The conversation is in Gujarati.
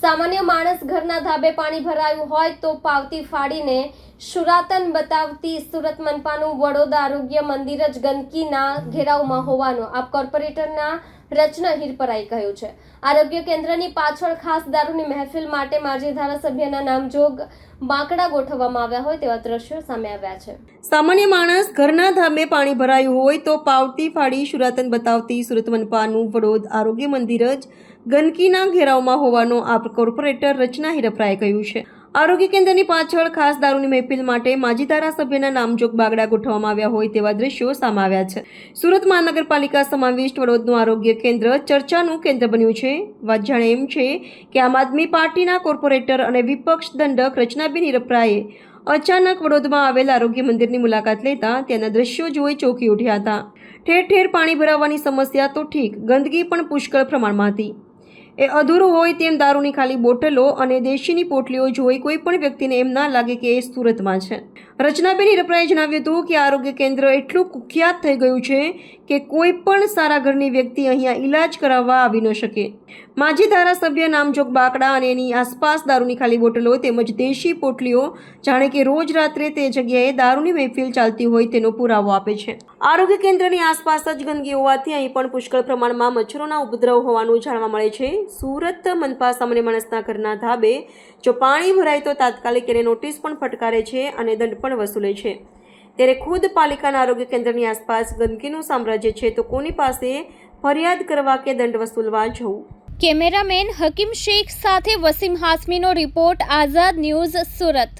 સામાન્ય માણસ ઘરના ધાબે પાણી ભરાયું હોય તો પાવતી ફાડીને શુરાતન બતાવતી સુરત મનપાનું વડોદરા આરોગ્ય મંદિર જ ગંદકીના ઘેરાવમાં હોવાનું આપ કોર્પોરેટરના રચના હિરપરાએ કહ્યું છે। આરોગ્ય કેન્દ્રની પાછળ ખાસ દારૂની મહેફિલ માટે માજી ધારાસભ્યના નામજોગ બાંકડા ગોઠવવામાં આવ્યા હોય તેવા દ્રશ્યો સામે આવ્યા છે। સામાન્ય માણસ ઘરના ધાબે પાણી ભરાયું હોય તો પાવતી ફાડી શુરાતન બતાવતી સુરત મનપાનું વડોદરા આરોગ્ય મંદિર જ ગંદકીના ઘેરાવમાં હોવાનું આપ કોર્પોરેટર રચના હિરપરાએ કહ્યું છે। આરોગ્ય કેન્દ્રની પાછળ ખાસ દારૂની મહેફિલ માટે માજી ધારાસભ્યના નામજોગ બાગડા ગોઠવવામાં આવ્યા હોય તેવા દ્રશ્યો સામે આવ્યા છે। સુરત મહાનગરપાલિકા સમાવિષ્ટ વડોદરાનું આરોગ્ય કેન્દ્ર ચર્ચાનું કેન્દ્ર બન્યું છે। વાત જાણે એમ છે કે આમ આદમી પાર્ટીના કોર્પોરેટર અને વિપક્ષ દંડક રચનાબેન હિરપરાએ અચાનક વડોદરામાં આવેલ આરોગ્ય મંદિરની મુલાકાત લેતા ત્યાંના દ્રશ્યો જોઈ ચોંકી ઉઠ્યા હતા। ઠેર ઠેર પાણી ભરાવાની સમસ્યા તો ઠીક, ગંદકી પણ પુષ્કળ પ્રમાણમાં હતી। એ અધૂરું હોય તેમ દારૂની ખાલી બોટલો અને દેશીની પોટલીઓ જોઈ કોઈ પણ વ્યક્તિને એમ ના લાગે કે એ સુરતમાં છે। રચનાબેન હિરપરાએ જણાવ્યું હતું કે આરોગ્ય કેન્દ્ર એટલું કુખ્યાત થઈ ગયું છે કે કોઈ પણ સારા ઘરની વ્યક્તિ અહીંયા ઈલાજ કરાવવા આવી ન શકે। માજી ધારાસભ્ય નામજોગ બાકડા અને એની આસપાસ દારૂની ખાલી બોટલો તેમજ દેશી પોટલીઓ જાણે કે રોજ રાત્રે તે જગ્યાએ દારૂની મહેફિલ ચાલતી હોય તેનો પુરાવો આપે છે। આરોગ્ય કેન્દ્રની આસપાસ જ ગંદકી હોવાથી અહીં પણ પુષ્કળ પ્રમાણમાં મચ્છરોના ઉપદ્રવ હોવાનું જાણવા મળે છે। સુરત મનપા સામાન્ય માણસના ઘરના ધાબે જો પાણી ભરાય તો તાત્કાલિક એને નોટિસ પણ ફટકારે છે અને દંડ પણ વસૂલે છે। ત્યારે ખુદ પાલિકાના આરોગ્ય કેન્દ્રની આસપાસ ગંદકીનું સામ્રાજ્ય છે તો કોની પાસે ફરિયાદ કરવા કે દંડ વસૂલવા જવું। કેમેરામેન હકીમ શેખ સાથે વસીમ હાસમીનો રિપોર્ટ, આઝાદ ન્યૂઝ, સુરત।